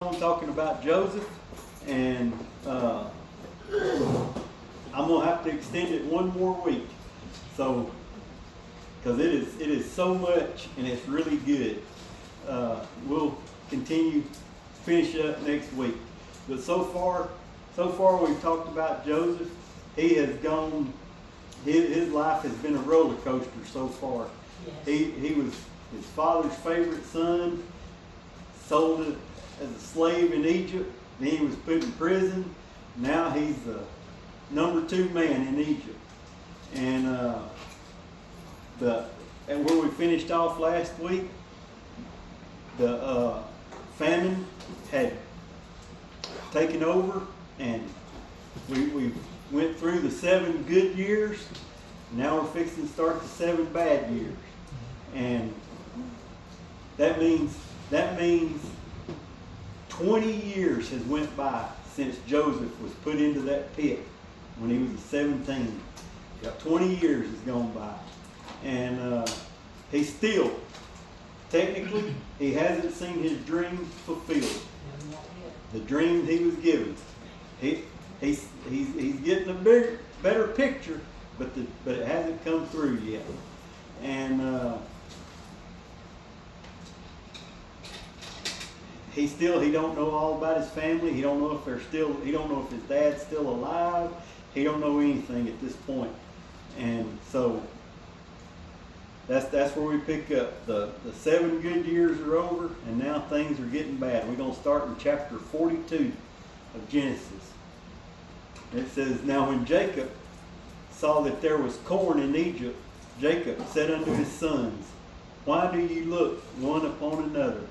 I'm talking about Joseph, and I'm gonna have to extend it one more week. So, because it is so much, and it's really good. We'll continue finish it up next week. But so far we've talked about Joseph. He has gone. His life has been a roller coaster so far. Yes. He was his father's favorite son, sold it as a slave in Egypt. Then he was put in prison. Now he's the number 2 man in Egypt. And where we finished off last week, the famine had taken over, and we went through the 7 good years. Now we're fixing to start the 7 bad years, and that means 20 years has went by since Joseph was put into that pit when he was 17. 20 years has gone by, and he still, technically, he hasn't seen his dream fulfilled. The dream he was given. He's getting a better picture, but it hasn't come through yet. And he don't know all about his family. He don't know if his dad's still alive. He don't know anything at this point. And so that's where we pick up. The 7 good years are over, and now things are getting bad. We're going to start in chapter 42 of Genesis. It says, "Now when Jacob saw that there was corn in Egypt, Jacob said unto his sons, Why do you look one upon another?"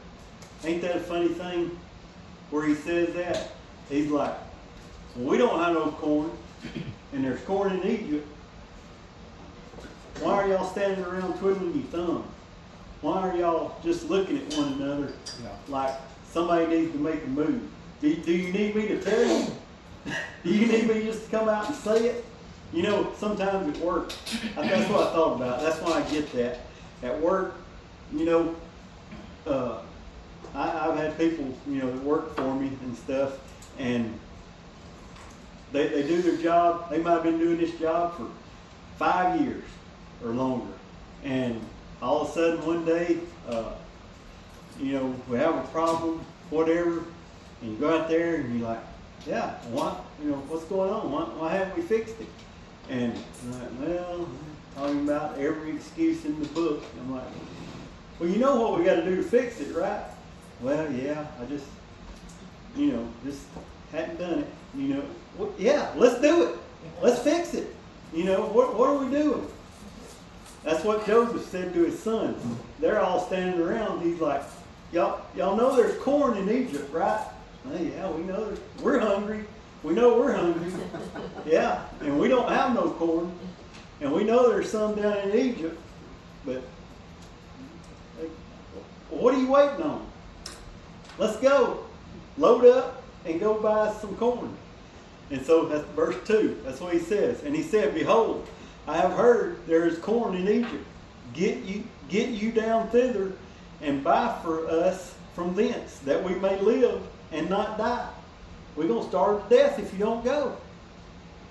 Ain't that a funny thing where he says that? He's like, well, we don't have no corn, and there's corn in Egypt. Why are y'all standing around twiddling your thumbs? Why are y'all just looking at one another like somebody needs to make a move? Do you need me to tell you? Do you need me just to come out and say it? You know, sometimes at work, that's what I thought about. That's why I get that. At work, you know, I've had people, you know, that work for me and stuff, and they do their job. They might have been doing this job for 5 years or longer, and all of a sudden one day, you know, we have a problem, whatever, and you go out there and you're like, yeah, what, you know, what's going on? Why haven't we fixed it? And I'm like, well, talking about every excuse in the book. I'm like, well, you know what we got to do to fix it, right? Well, yeah, I just, you know, just hadn't done it. You know, well, yeah, let's do it. Let's fix it. You know, what are we doing? That's what Joseph said to his sons. They're all standing around. He's like, y'all know there's corn in Egypt, right? Well, yeah, we know. We're hungry. We know we're hungry. Yeah, and we don't have no corn. And we know there's some down in Egypt. But what are you waiting on? Let's go. Load up and go buy some corn. And so that's verse 2. That's what he says. And he said, Behold, I have heard there is corn in Egypt. Get you down thither and buy for us from thence, that we may live and not die. We're going to starve to death if you don't go.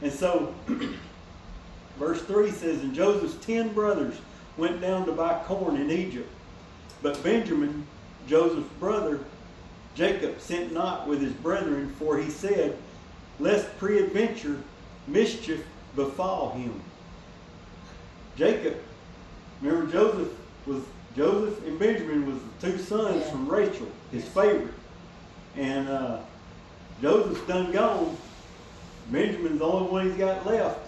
And so verse 3 says, And Joseph's 10 brothers went down to buy corn in Egypt. But Benjamin, Joseph's brother, Jacob, sent not with his brethren, for he said, Lest peradventure mischief befall him. Jacob, remember Joseph and Benjamin was the 2 sons from Rachel, his favorite. And Joseph's done gone. Benjamin's the only one he's got left.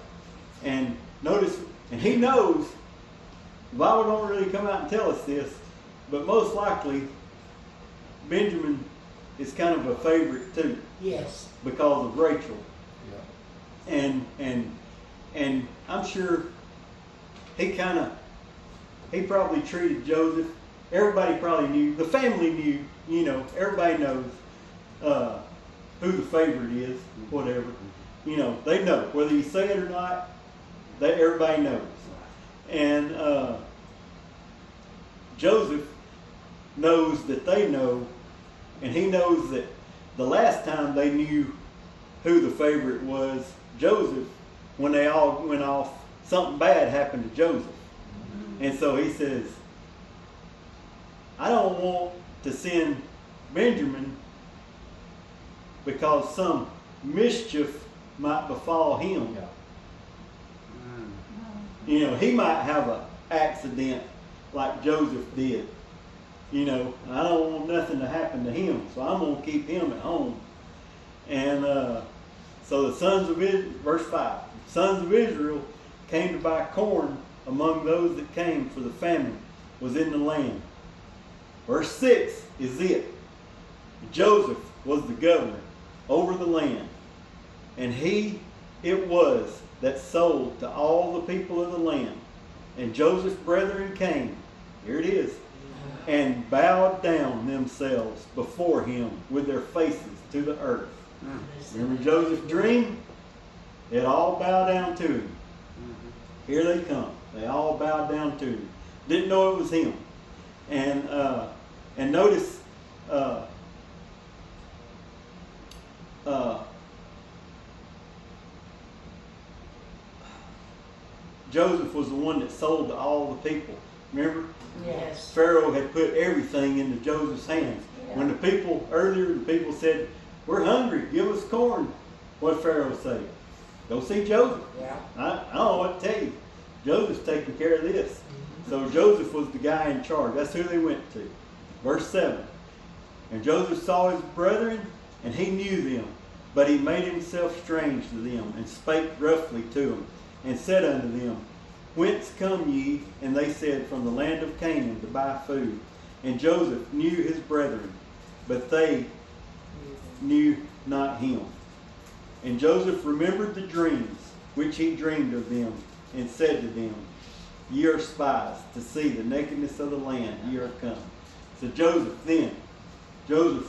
And notice, and he knows, the Bible don't really come out and tell us this, but most likely Benjamin is kind of a favorite too. Yes. Because of Rachel. Yeah. And I'm sure he probably treated Joseph. Everybody probably knew. The family knew. You know, everybody knows who the favorite is, whatever. You know, they know whether you say it or not. Everybody knows. And Joseph knows that they know, and he knows that the last time they knew who the favorite was, Joseph, when they all went off, something bad happened to Joseph. And so he says, I don't want to send Benjamin because some mischief might befall him. Yeah. You know, he might have an accident like Joseph did. You know, I don't want nothing to happen to him, so I'm going to keep him at home. And so the sons of Israel, verse 5, the sons of Israel came to buy corn among those that came, for the famine was in the land. Verse 6 is it. Joseph was the governor over the land, and he it was that sold to all the people of the land. And Joseph's brethren came, here it is, and bowed down themselves before him with their faces to the earth. Remember Joseph's dream? It all bowed down to him. Here they come. They all bowed down to him. Didn't know it was him. And notice Joseph was the one that sold to all the people. Remember? Yes. Pharaoh had put everything into Joseph's hands. Yeah. When the people, earlier the people said, we're hungry, give us corn. What did Pharaoh say? Go see Joseph. Yeah. I don't know what to tell you. Joseph's taking care of this. So Joseph was the guy in charge. That's who they went to. Verse 7. And Joseph saw his brethren, and he knew them. But he made himself strange to them, and spake roughly to them, and said unto them, Whence come ye? And they said, From the land of Canaan, to buy food. And Joseph knew his brethren, but they knew not him. And Joseph remembered the dreams which he dreamed of them, and said to them, Ye are spies, to see the nakedness of the land, ye are come. So Joseph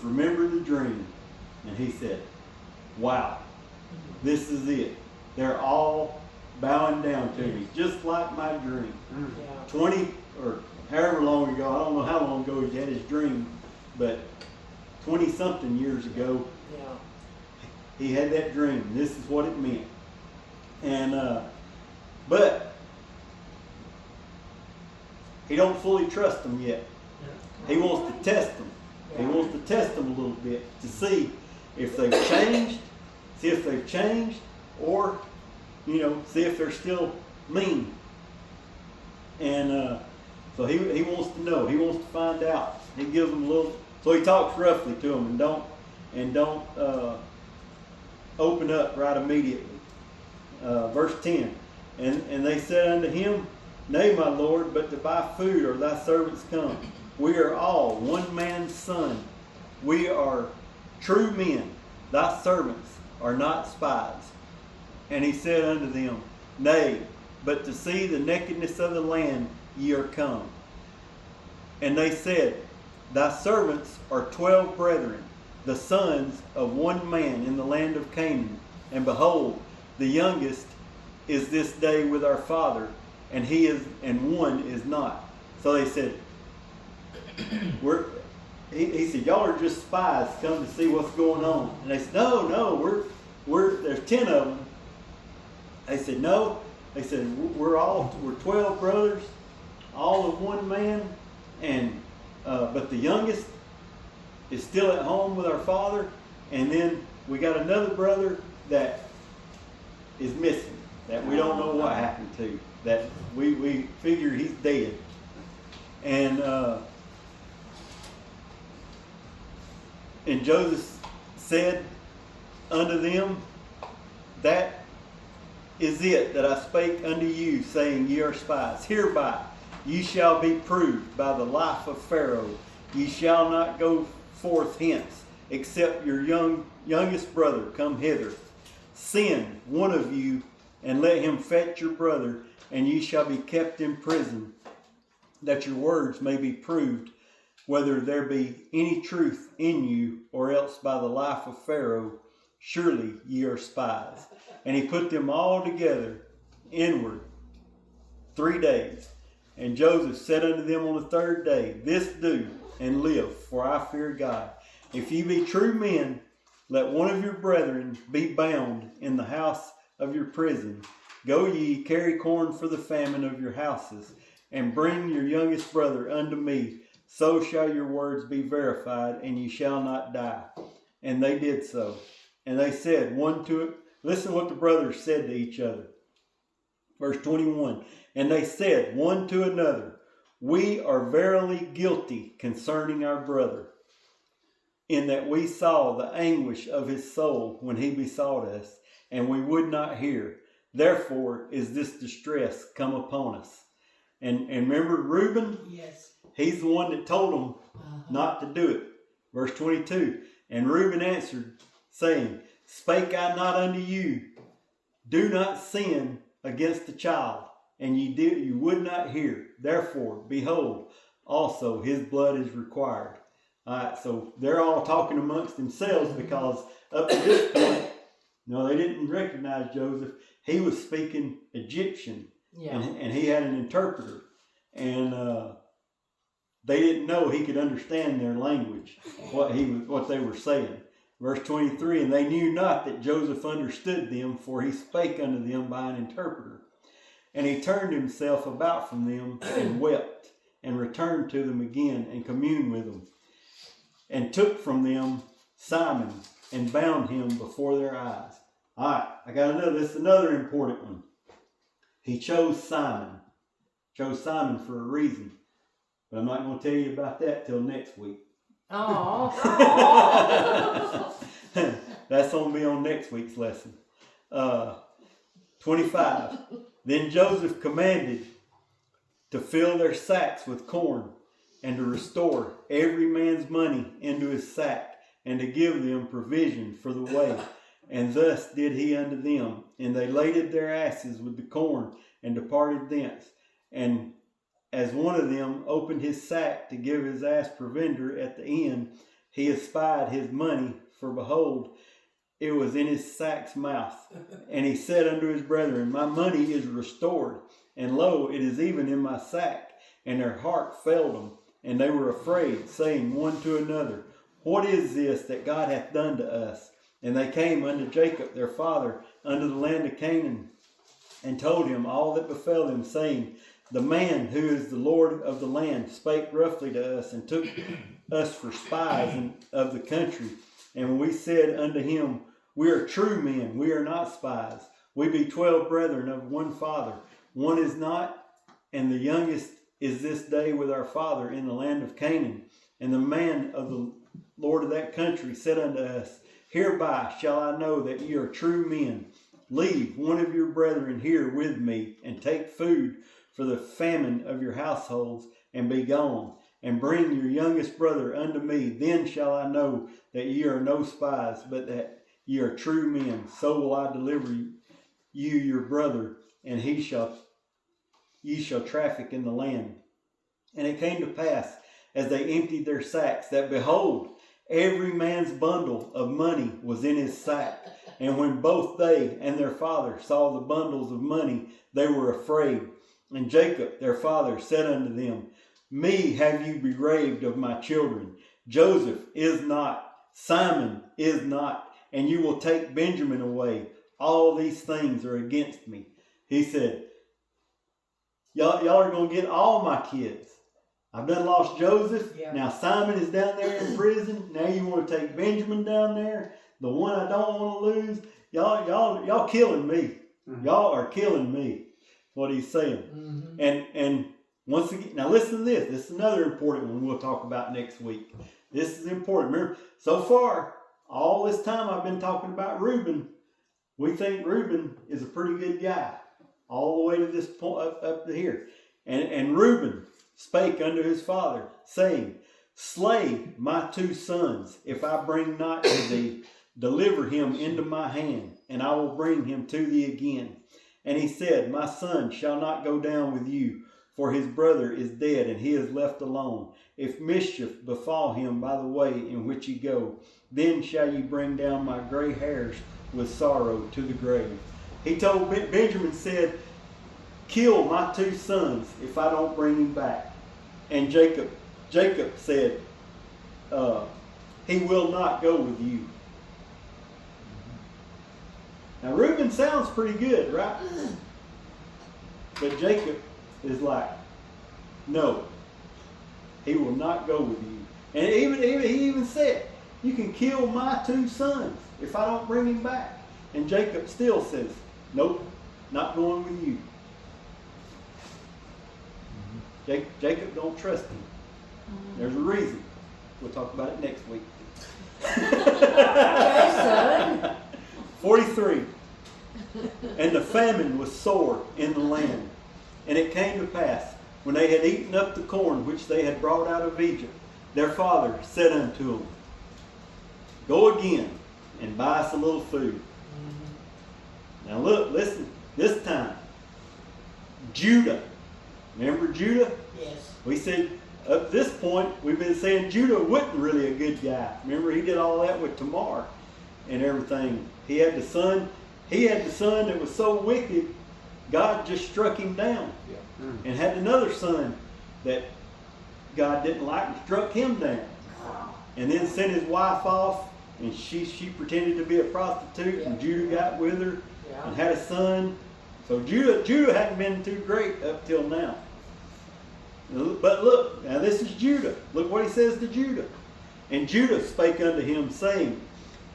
remembered the dream, and he said, wow, this is it. They're all bowing down to me, just like my dream. Yeah. 20 or however long ago, I don't know how long ago he had his dream, but 20 something years ago, Yeah. he had that dream. This is what it meant. And but he don't fully trust them yet. He wants to test them. He wants to test them a little bit to see if they've changed, or see if they're still mean. And so he wants to know. He wants to find out. He gives them a little. So he talks roughly to them and don't open up right immediately. Verse 10. And they said unto him, Nay, my Lord, but to buy food are thy servants come. We are all one man's son. We are true men. Thy servants are not spies. And he said unto them, Nay, but to see the nakedness of the land ye are come. And they said, Thy servants are 12 brethren, the sons of one man in the land of Canaan. And behold, the youngest is this day with our father, and one is not. So they said, he said, y'all are just spies come to see what's going on. And they said, no, there's 10 of them. They said, no. They said, we're 12 brothers, all of one man, and but the youngest is still at home with our father, and then we got another brother that is missing, that we don't know what happened to, that we figure he's dead. And Joseph said unto them, That is it that I spake unto you, saying, Ye are spies. Hereby ye shall be proved by the life of Pharaoh. Ye shall not go forth hence, except your youngest brother come hither. Send one of you, and let him fetch your brother, and ye shall be kept in prison, that your words may be proved, whether there be any truth in you, or else by the life of Pharaoh, surely ye are spies. And he put them all together inward 3 days. And Joseph said unto them on the 3rd day, This do, and live, for I fear God. If ye be true men, let one of your brethren be bound in the house of your prison. Go ye, carry corn for the famine of your houses, and bring your youngest brother unto me. So shall your words be verified, and ye shall not die. And they did so. And they said one to it. Listen what the brothers said to each other. Verse 21. And they said one to another, we are verily guilty concerning our brother, in that we saw the anguish of his soul when he besought us, and we would not hear. Therefore is this distress come upon us. And remember Reuben? Yes. He's the one that told them not to do it. Verse 22. And Reuben answered, saying, spake I not unto you, do not sin against the child, and you would not hear. Therefore, behold, also his blood is required. All right, so they're all talking amongst themselves because up to this point, no, they didn't recognize Joseph. He was speaking Egyptian, and he had an interpreter, and they didn't know he could understand their language, what they were saying. Verse 23, and they knew not that Joseph understood them, for he spake unto them by an interpreter. And he turned himself about from them and wept, and returned to them again and communed with them, and took from them Simon and bound him before their eyes. All right, I got another. This is another important one. He chose Simon. Chose Simon for a reason, but I'm not going to tell you about that till next week. Oh. That's going to be on next week's lesson. 25. Then Joseph commanded to fill their sacks with corn, and to restore every man's money into his sack, and to give them provision for the way. And thus did he unto them. And they laded their asses with the corn, and departed thence. And as one of them opened his sack to give his ass provender at the end, he espied his money, for behold, it was in his sack's mouth. And he said unto his brethren, my money is restored, and lo, it is even in my sack. And their heart failed them, and they were afraid, saying one to another, what is this that God hath done to us? And they came unto Jacob their father unto the land of Canaan, and told him all that befell them, saying, the man who is the Lord of the land spake roughly to us, and took us for spies of the country. And we said unto him, we are true men, we are not spies. We be 12 brethren of one father. One is not, and the youngest is this day with our father in the land of Canaan. And the man of the Lord of that country said unto us, hereby shall I know that ye are true men. Leave one of your brethren here with me, and take food for the famine of your households, and be gone. And bring your youngest brother unto me. Then shall I know that ye are no spies, but that ye are true men. So will I deliver you your brother, and ye shall traffic in the land. And it came to pass, as they emptied their sacks, that behold, every man's bundle of money was in his sack. And when both they and their father saw the bundles of money, they were afraid. And Jacob their father said unto them, me have you bereaved of my children. Joseph is not, Simon is not, and you will take Benjamin away. All these things are against me. He said, y'all are going to get all my kids. I've done lost Joseph. Yeah. Now Simon is down there in prison. Now you want to take Benjamin down there, the one I don't want to lose. Y'all killing me. Mm-hmm. Y'all are killing me. What he's saying. Mm-hmm. And once again, now listen to this. This is another important one we'll talk about next week. This is important. Remember, so far, all this time I've been talking about Reuben. We think Reuben is a pretty good guy. All the way to this point, up to here. And Reuben spake unto his father, saying, slay my 2 sons, if I bring not to thee. Deliver him into my hand, and I will bring him to thee again. And he said, my son shall not go down with you, for his brother is dead, and he is left alone. If mischief befall him by the way in which ye go, then shall ye bring down my gray hairs with sorrow to the grave. He told Benjamin, said, kill my 2 sons if I don't bring him back. And Jacob said, he will not go with you. Now Reuben sounds pretty good, right? But Jacob is like, no, he will not go with you. And he even said, you can kill my 2 sons if I don't bring him back. And Jacob still says, nope, not going with you. Jacob don't trust him. There's a reason. We'll talk about it next week. Okay, son. 43. And the famine was sore in the land. And it came to pass, when they had eaten up the corn which they had brought out of Egypt, their father said unto them, go again and buy us a little food. Now look, listen, this time, Judah. Remember Judah? Yes. We said up this point, we've been saying Judah wasn't really a good guy. Remember, he did all that with Tamar and everything. He had the son that was so wicked, God just struck him down. Yeah. And had another son that God didn't like and struck him down. And then sent his wife off, and she pretended to be a prostitute, and Judah got with her and had a son. So Judah hadn't been too great up till now. But look, now this is Judah. Look what he says to Judah. And Judah spake unto him, saying,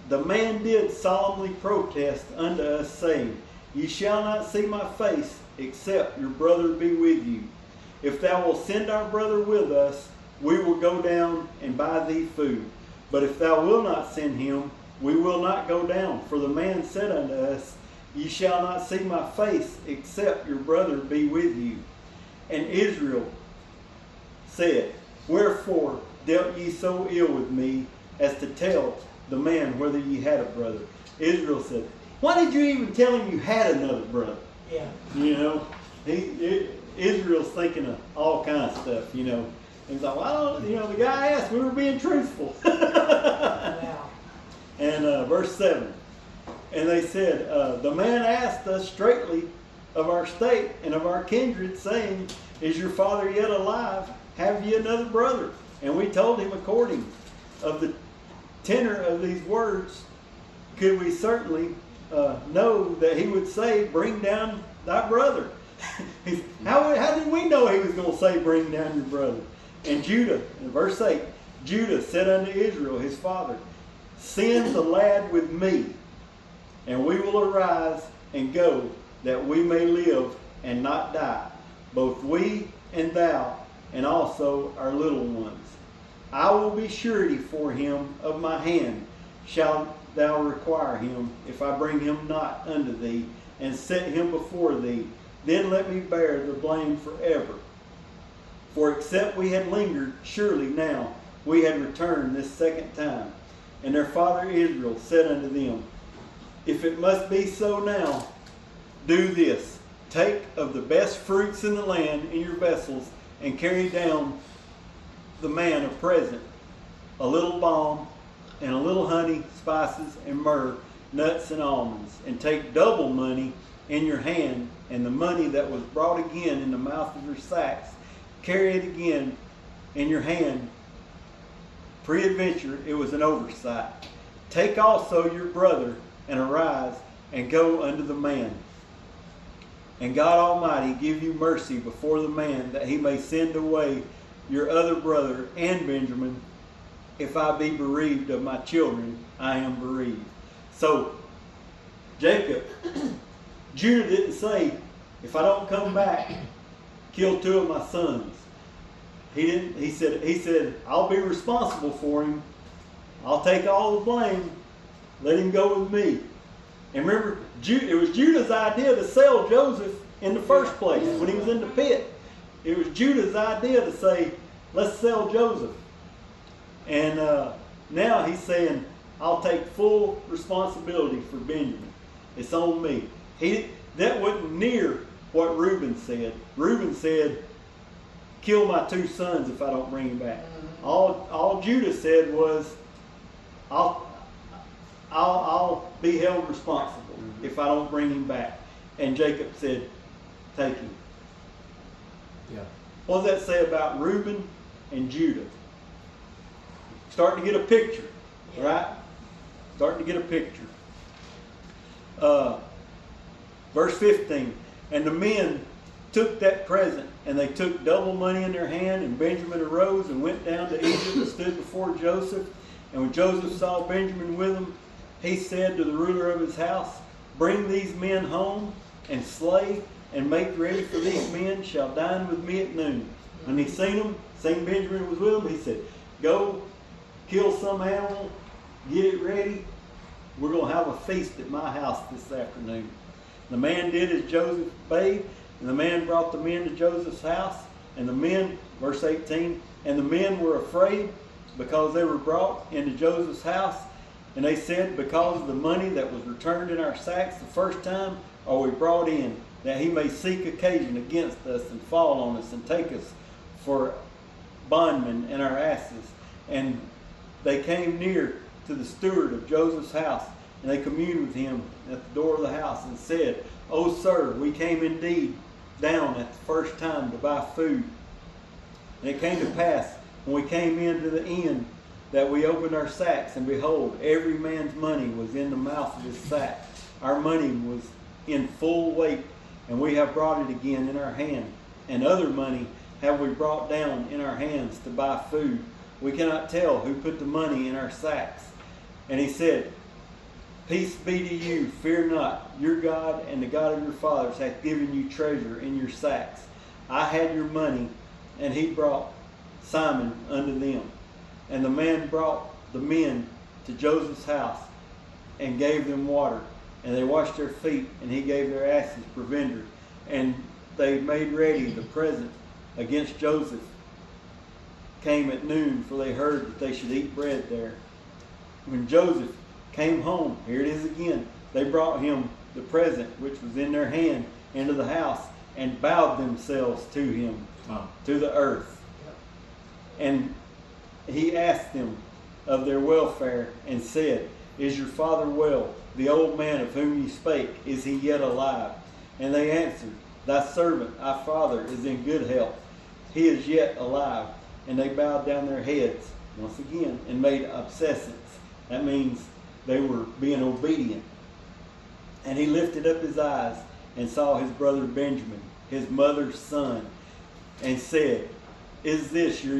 the man did solemnly protest unto us, saying, ye shall not see my face, except your brother be with you. If thou wilt send our brother with us, we will go down and buy thee food. But if thou wilt not send him, we will not go down. For the man said unto us, ye shall not see my face, except your brother be with you. And Israel said, wherefore dealt ye so ill with me, as to tell the man whether ye had a brother? Israel said, why did you even tell him you had another brother? Yeah. You know, Israel's thinking of all kinds of stuff, you know. And he's like, well, the guy asked, we were being truthful. Wow. And verse 7, and they said, the man asked us straightly of our state and of our kindred, saying, is your father yet alive? Have ye another brother? And we told him according of the tenor of these words, could we certainly know that he would say, bring down thy brother. How did we know he was going to say, bring down your brother? And Judah, in verse 8, Judah said unto Israel, his father, send the lad with me, and we will arise and go, that we may live and not die, both we and thou, and also our little ones. I will be surety for him of my hand, shalt thou require him, if I bring him not unto thee, and set him before thee, then let me bear the blame forever. For except we had lingered, surely now we had returned this second time. And their father Israel said unto them, if it must be so now, do this. Take of the best fruits in the land in your vessels, and carry down the man a present, a little balm, and a little honey, spices, and myrrh, nuts and almonds. And take double money in your hand, and the money that was brought again in the mouth of your sacks, carry it again in your hand. Peradventure, it was an oversight. Take also your brother, and arise, and go unto the man. And God Almighty give you mercy before the man, that he may send away your other brother and Benjamin. If I be bereaved of my children, I am bereaved. So, Judah didn't say, if I don't come back, kill 2 of my sons. He didn't. He said, I'll be responsible for him. I'll take all the blame. Let him go with me. And remember, it was Judah's idea to sell Joseph in the first place when he was in the pit. It was Judah's idea to say, let's sell Joseph. And now he's saying, I'll take full responsibility for Benjamin. It's on me. That wasn't near what Reuben said. Reuben said, kill my 2 sons if I don't bring him back. All Judah said was, I'll be held responsible if I don't bring him back. And Jacob said, take him. Yeah. What does that say about Reuben and Judah? Starting to get a picture, right? Starting to get a picture. Verse 15, and the men took that present, and they took double money in their hand, and Benjamin arose and went down to Egypt and stood before Joseph. And when Joseph saw Benjamin with him, he said to the ruler of his house, bring these men home, and slay, and make ready, for these men shall dine with me at noon. When he seen Benjamin was with him, he said, go kill some animal, get it ready. We're going to have a feast at my house this afternoon. The man did as Joseph bade, and the man brought the men to Joseph's house. And the men, verse 18, and the men were afraid because they were brought into Joseph's house. And they said, because of the money that was returned in our sacks the first time, are we brought in, that he may seek occasion against us and fall on us and take us for bondmen and our asses. And they came near to the steward of Joseph's house, and they communed with him at the door of the house and said, O sir, we came indeed down at the first time to buy food. And it came to pass, when we came into the inn, that we opened our sacks, and behold, every man's money was in the mouth of his sack. Our money was in full weight, and we have brought it again in our hand. And other money have we brought down in our hands to buy food. We cannot tell who put the money in our sacks. And he said, peace be to you, fear not. Your God and the God of your fathers hath given you treasure in your sacks. I had your money, and he brought Simon unto them. And the man brought the men to Joseph's house and gave them water. And they washed their feet, and he gave their asses provender. And they made ready the present against Joseph. Came at noon, for they heard that they should eat bread there. When Joseph came home, here it is again, they brought him the present which was in their hand into the house, and bowed themselves to him, to the earth. And he asked them of their welfare, and said, is your father well? The old man of whom you spake, is he yet alive? And they answered, thy servant, our father, is in good health. He is yet alive. And they bowed down their heads once again and made obeisance. That means they were being obedient. And he lifted up his eyes and saw his brother Benjamin, his mother's son, and said, is this your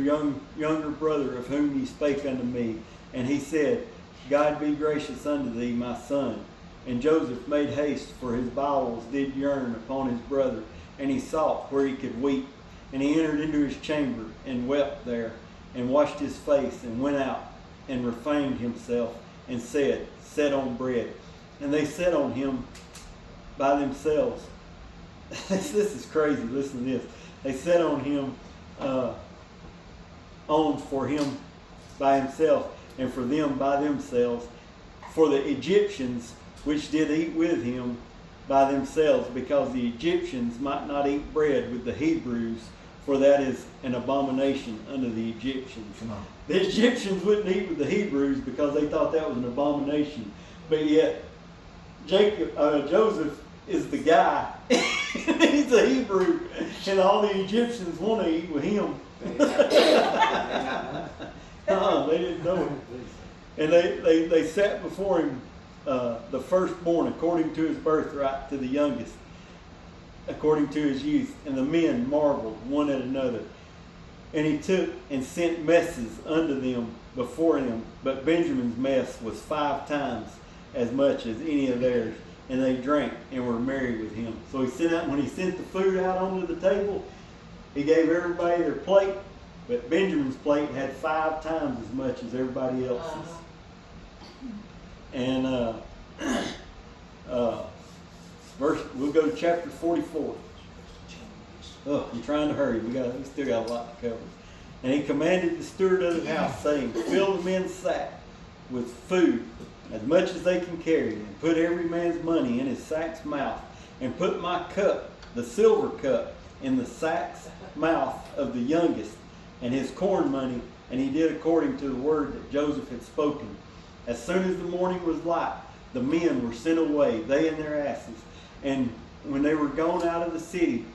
younger brother of whom ye spake unto me? And he said, God be gracious unto thee, my son. And Joseph made haste, for his bowels did yearn upon his brother, and he sought where he could weep. And he entered into his chamber, and wept there, and washed his face, and went out, and refrained himself, and said, set on bread. And they set on him by themselves. This is crazy, listen to this. They set on him, for him by himself, and for them by themselves, for the Egyptians which did eat with him by themselves, because the Egyptians might not eat bread with the Hebrews, for that is an abomination unto the Egyptians. The Egyptians wouldn't eat with the Hebrews because they thought that was an abomination, but yet Joseph is the guy. He's a Hebrew, and all the Egyptians want to eat with him. They didn't know it. And they sat before him, the firstborn according to his birthright, to the youngest according to his youth. And the men marveled one at another. And he took and sent messes unto them before him. But Benjamin's mess was 5 times as much as any of theirs. And they drank and were merry with him. So he sent out, when he sent the food out onto the table, he gave everybody their plate. But Benjamin's plate had 5 times as much as everybody else's. And we'll go to chapter 44. Oh, I'm trying to hurry. We still got a lot to cover. And he commanded the steward of the house, saying, fill the men's sack with food, as much as they can carry, and put every man's money in his sack's mouth, and put my cup, the silver cup, in the sack's mouth of the youngest, and his corn money. And he did according to the word that Joseph had spoken. As soon as the morning was light, the men were sent away, they and their asses. And when they were gone out of the city,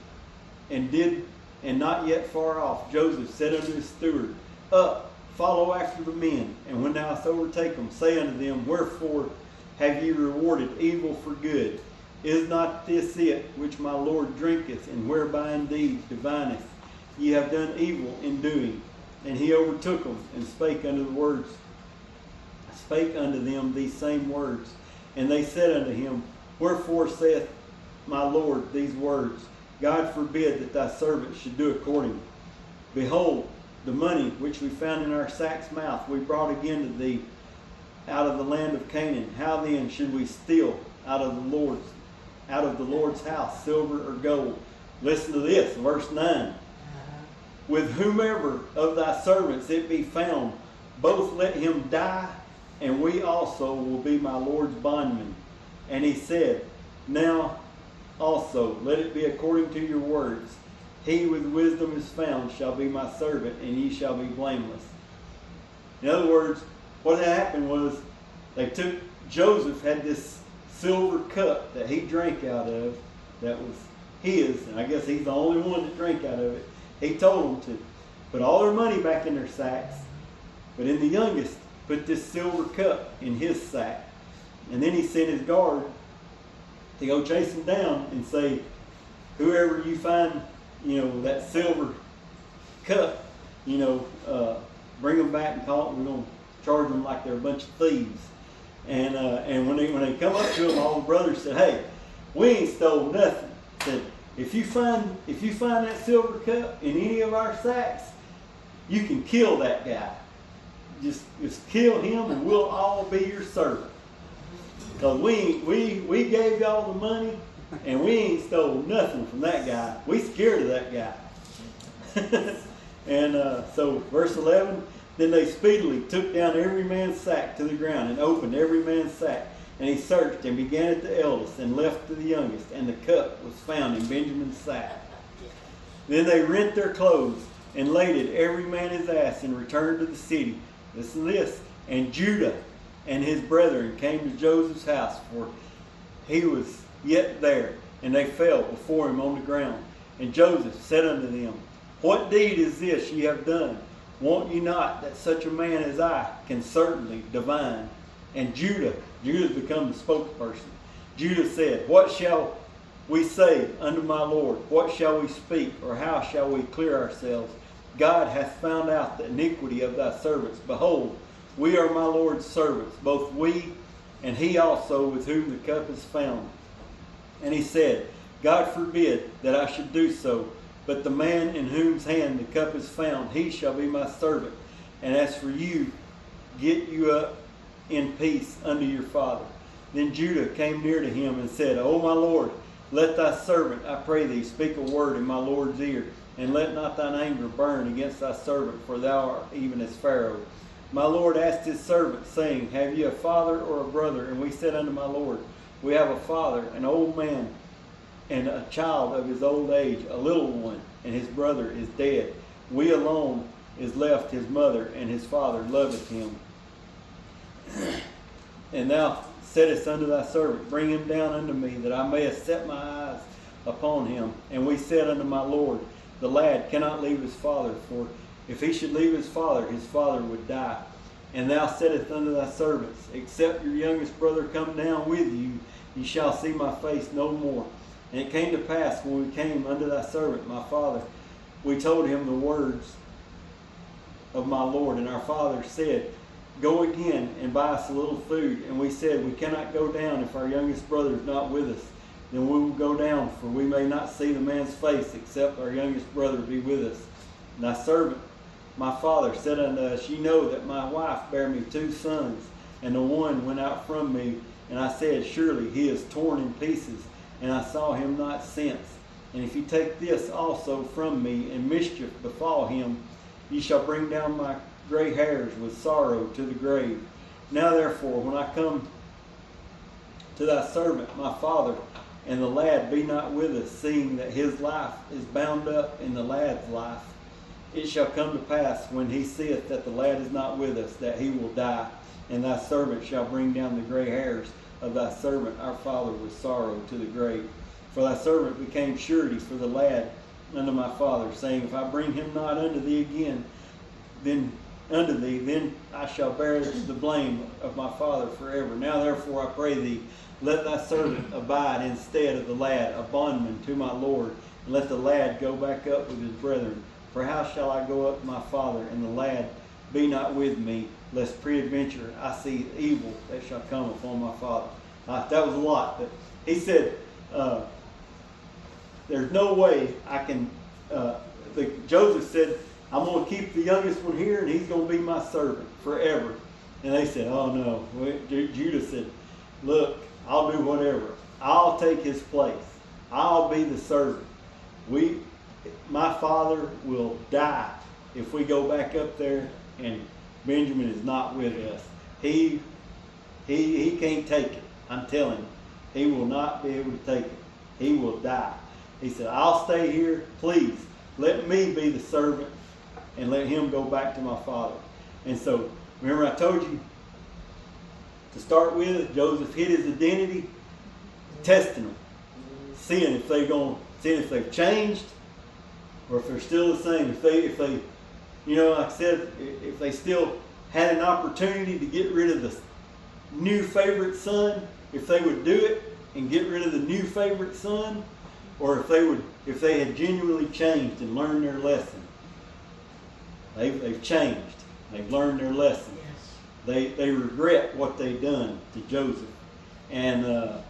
and not yet far off, Joseph said unto his steward, up, follow after the men, and when thou hast overtake them, say unto them, wherefore have ye rewarded evil for good? Is not this it which my Lord drinketh, and whereby indeed divineth? Ye have done evil in doing. And he overtook them, and spake unto them these same words. And they said unto him, Wherefore saith my Lord these words? God forbid that thy servant should do according. Behold, the money which we found in our sack's mouth we brought again to thee out of the land of Canaan. How then should we steal out of the Lord's house silver or gold? Listen to this, verse 9. With whomever of thy servants it be found, both let him die, and we also will be my Lord's bondmen. And he said, Now also let it be according to your words. He with wisdom is found shall be my servant, and ye shall be blameless. In other words, what had happened was Joseph had this silver cup that he drank out of that was his, and I guess he's the only one that drank out of it. He told them to put all their money back in their sacks, but in the youngest, put this silver cup in his sack. And then he sent his guard to go chase him down and say, whoever you find, that silver cup, bring them back and call them. We're going to charge them like they're a bunch of thieves. And when they come up to him, all the brothers said, hey, we ain't stole nothing. Said, if you find that silver cup in any of our sacks, you can kill that guy. Just kill him, and we'll all be your servant. Because we gave y'all the money, and we ain't stole nothing from that guy. We scared of that guy. And so verse 11, then they speedily took down every man's sack to the ground, and opened every man's sack. And he searched, and began at the eldest, and left to the youngest. And the cup was found in Benjamin's sack. Then they rent their clothes, and laded every man his ass, and returned to the city. Listen to this. And Judah and his brethren came to Joseph's house, for he was yet there. And they fell before him on the ground. And Joseph said unto them, What deed is this ye have done? Wot ye not that such a man as I can certainly divine? And Judah's become the spokesperson. Judah said, What shall we say unto my Lord? What shall we speak? Or how shall we clear ourselves? God hath found out the iniquity of thy servants. Behold, we are my Lord's servants, both we and he also with whom the cup is found. And he said, God forbid that I should do so, but the man in whose hand the cup is found, he shall be my servant. And as for you, get you up in peace unto your father. Then Judah came near to him and said, O my Lord, let thy servant, I pray thee, speak a word in my Lord's ear, and let not thine anger burn against thy servant, for thou art even as Pharaoh. My Lord asked his servant, saying, Have ye a father or a brother? And we said unto my Lord, We have a father, an old man, and a child of his old age, a little one, and his brother is dead. We alone is left his mother, and his father loveth him. And thou saidst unto thy servant, Bring him down unto me, that I may set my eyes upon him. And we said unto my Lord, The lad cannot leave his father, for if he should leave his father would die. And thou saidst unto thy servants, Except your youngest brother come down with you, ye shall see my face no more. And it came to pass, when we came unto thy servant, my father, we told him the words of my Lord. And our father said, Go again and buy us a little food. And we said, We cannot go down if our youngest brother is not with us. Then we will go down, for we may not see the man's face, except our youngest brother be with us. And thy servant, my father, said unto us, Ye know that my wife bare me 2 sons, and the one went out from me. And I said, Surely he is torn in pieces, and I saw him not since. And if ye take this also from me, and mischief befall him, ye shall bring down my gray hairs with sorrow to the grave. Now therefore, when I come to thy servant, my father, and the lad be not with us, seeing that his life is bound up in the lad's life, it shall come to pass, when he seeth that the lad is not with us, that he will die, and thy servant shall bring down the gray hairs of thy servant our father with sorrow to the grave. For thy servant became surety for the lad unto my father, saying, If I bring him not unto thee again, then unto thee, then I shall bear the blame of my father forever. Now therefore I pray thee, let thy servant abide instead of the lad, a bondman to my Lord, and let the lad go back up with his brethren. For how shall I go up to my father, and the lad be not with me, lest peradventure I see evil that shall come upon my father. That was a lot, but he said, there's no way I can, Joseph said, I'm going to keep the youngest one here, and he's going to be my servant forever. And they said, oh no. Judah said, look, I'll do whatever. I'll take his place. I'll be the servant. My father will die if we go back up there and Benjamin is not with us. He can't take it. I'm telling you. He will not be able to take it. He will die. He said, I'll stay here. Please, let me be the servant and let him go back to my father. And so, remember I told you, to start with, Joseph hid his identity, testing them, seeing if they've changed, or if they're still the same. If they, like I said, if they still had an opportunity to get rid of the new favorite son, if they would do it and get rid of the new favorite son, or if they had genuinely changed and learned their lesson. They've changed. They've learned their lesson. Yes. They regret what they've done to Joseph, and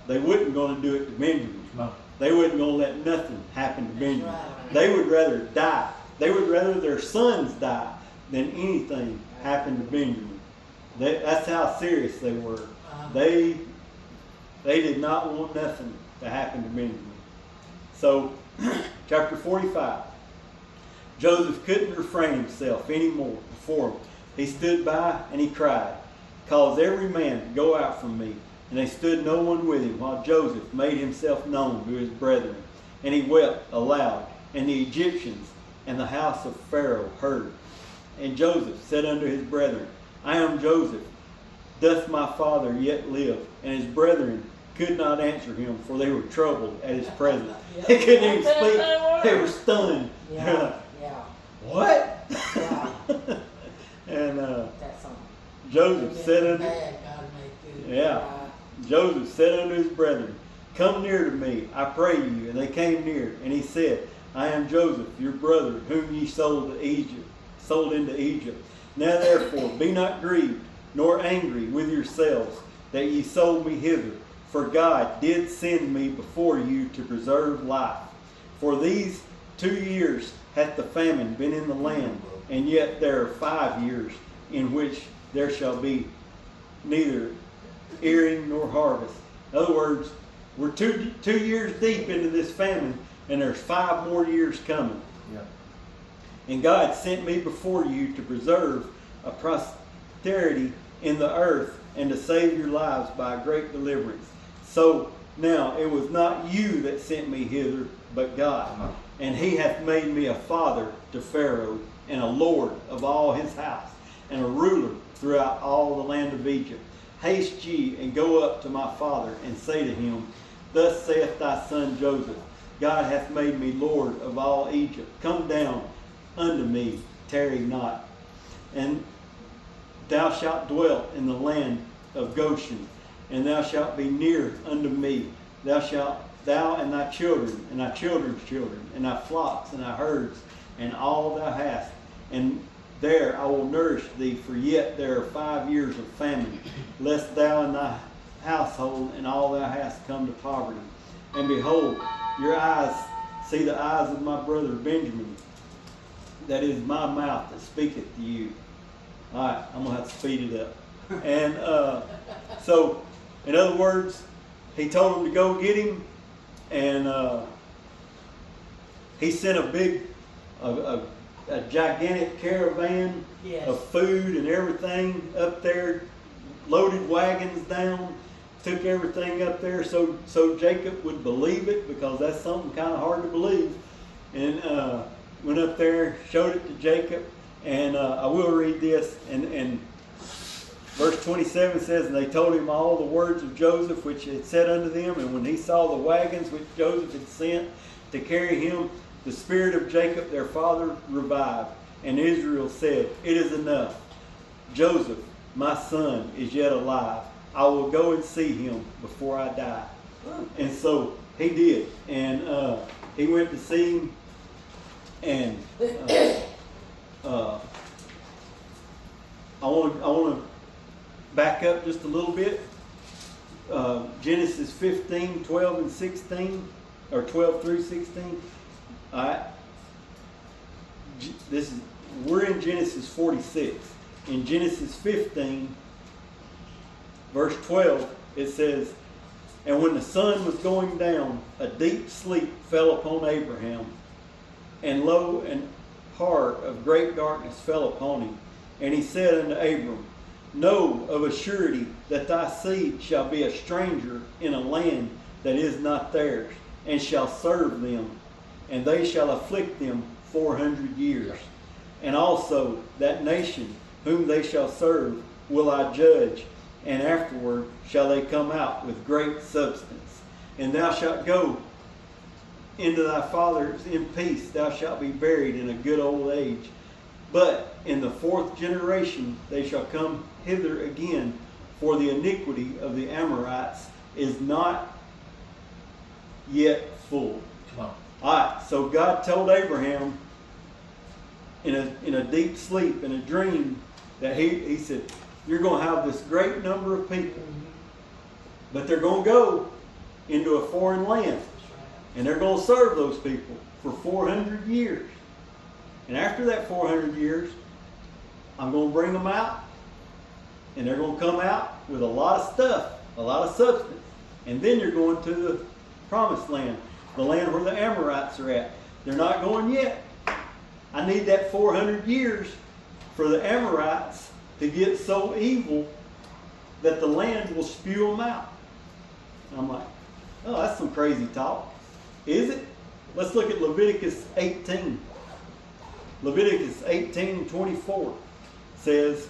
they wasn't going to do it to Benjamin. No. They wasn't going to let nothing happen to Benjamin. right. They would rather die. They would rather their sons die than anything happen to Benjamin. That's how serious they were. They did not want nothing to happen to Benjamin. So, chapter 45. Joseph couldn't refrain himself anymore before him. He stood by and he cried, cause every man to go out from me. And they stood no one with him, while Joseph made himself known to his brethren. And he wept aloud, and the Egyptians and the house of Pharaoh heard. And Joseph said unto his brethren, I am Joseph. Doth my father yet live? And his brethren could not answer him, for they were troubled at his presence. They couldn't even speak. They were stunned. Yeah. Yeah. What? Yeah. And That's something. Joseph said unto Bad, God make good. Yeah. Joseph said unto his brethren, come near to me, I pray you. And they came near, and he said, I am Joseph, your brother, whom ye sold into Egypt. Now therefore be not grieved, nor angry with yourselves, that ye sold me hither. For God did send me before you to preserve life. For these 2 years hath the famine been in the land, and yet there are 5 years in which there shall be neither earing nor harvest. In other words, we're two years deep into this famine, and there's 5 more years coming. Yeah. And God sent me before you to preserve a posterity in the earth and to save your lives by a great deliverance. So now it was not you that sent me hither, but God. And he hath made me a father to Pharaoh, and a lord of all his house, and a ruler throughout all the land of Egypt. Haste ye and go up to my father, and say to him, Thus saith thy son Joseph, God hath made me Lord of all Egypt. Come down unto me, tarry not. And thou shalt dwell in the land of Goshen, and thou shalt be near unto me. Thou and thy children, and thy children's children, and thy flocks, and thy herds, and all thou hast. And there I will nourish thee, for yet there are 5 years of famine, lest thou and thy household and all thou hast come to poverty. And behold, your eyes see the eyes of my brother Benjamin. That is my mouth that speaketh to you. All right, I'm going to have to speed it up. And so, in other words, he told him to go get him, and he sent a gigantic caravan Yes. of food and everything up there, loaded wagons down, took everything up there so Jacob would believe it, because that's something kind of hard to believe. And went up there, showed it to Jacob, and I will read this. And verse 27 says, And they told him all the words of Joseph, which he had said unto them. And when he saw the wagons which Joseph had sent to carry him, the spirit of Jacob their father revived. And Israel said, It is enough. Joseph, my son, is yet alive. I will go and see him before I die. And so he did. And he went to see him. And I want to back up just a little bit. Genesis 15, 12 and 16, or 12 through 16. All right. We're in Genesis 46. In Genesis 15, verse 12, it says, "And when the sun was going down, a deep sleep fell upon Abraham, and lo, an heart of great darkness fell upon him. And he said unto Abram, Know of a surety that thy seed shall be a stranger in a land that is not theirs, and shall serve them, and they shall afflict them 400 years. And also that nation whom they shall serve will I judge, and afterward shall they come out with great substance. And thou shalt go into thy fathers in peace, thou shalt be buried in a good old age. But in the fourth generation they shall come hither again, for the iniquity of the Amorites is not yet full." Come on. All right, so God told Abraham in a deep sleep, in a dream, that he said, you're going to have this great number of people, but they're going to go into a foreign land, and they're going to serve those people for 400 years. And after that 400 years, I'm going to bring them out, and they're going to come out with a lot of stuff, a lot of substance. And then you're going to the promised land, the land where the Amorites are at. They're not going yet. I need that 400 years for the Amorites to get so evil that the land will spew them out. And I'm like, oh, that's some crazy talk. Is it? Let's look at Leviticus 18. Leviticus 18:24 says,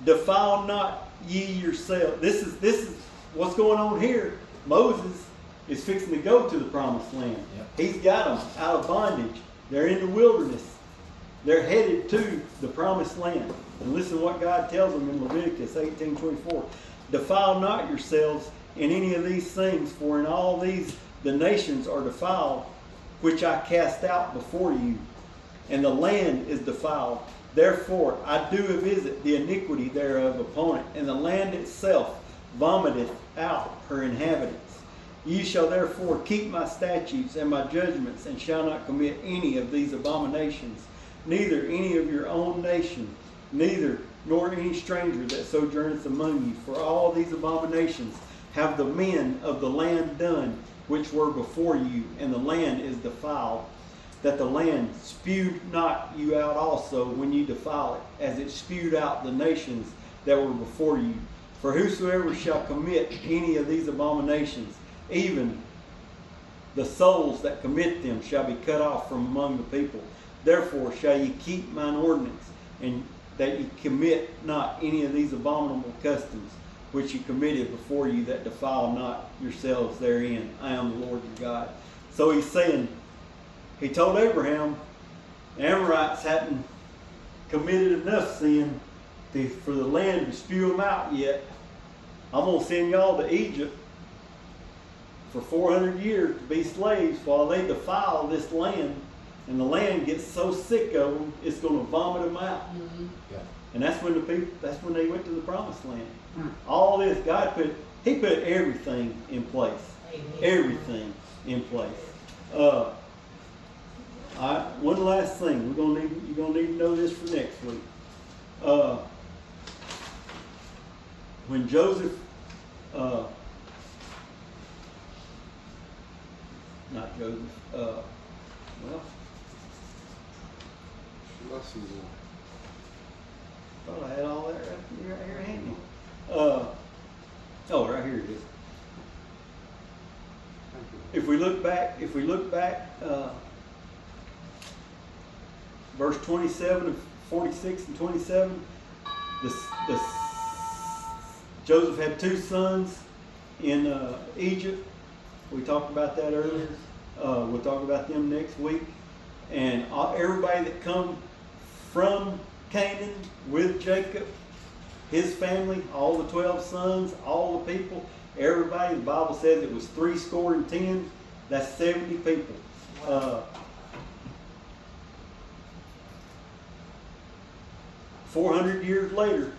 "Defile not ye yourselves." This is what's going on here. Moses is fixing to go to the promised land. Yep. He's got them out of bondage. They're in the wilderness. They're headed to the promised land. And listen to what God tells them in Leviticus 18:24. "Defile not yourselves in any of these things, for in all these the nations are defiled, which I cast out before you. And the land is defiled. Therefore I do visit the iniquity thereof upon it, and the land itself vomiteth out her inhabitants. Ye shall therefore keep my statutes and my judgments, and shall not commit any of these abominations, neither any of your own nation, neither nor any stranger that sojourneth among you. For all these abominations have the men of the land done, which were before you, and the land is defiled, that the land spewed not you out also when you defile it, as it spewed out the nations that were before you. For whosoever shall commit any of these abominations, even the souls that commit them shall be cut off from among the people. Therefore shall ye keep mine ordinance, and that ye commit not any of these abominable customs, which ye committed before you, that defile not yourselves therein. I am the Lord your God." So he's saying, he told Abraham, the Amorites hadn't committed enough sin for the land to spew them out yet. I'm going to send y'all to Egypt for 400 years to be slaves while they defile this land, and the land gets so sick of them, it's going to vomit them out. Yeah. And that's when that's when they went to the promised land. All this, He put everything in place. Amen. Everything in place. All right, one last thing. You're gonna need to know this for next week. When Joseph, not Joseph, well, thought I had all that right here handy. Oh, right here it is. If we look back, verse 27 of 46 and 27, Joseph had two sons in Egypt. We talked about that earlier. We'll talk about them next week. And everybody that come from Canaan with Jacob, his family, all the 12 sons, all the people, everybody. The Bible says it was 70. That's 70 people. 400 years later,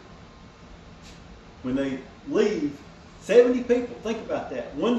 when they leave, 70 people. Think about that. One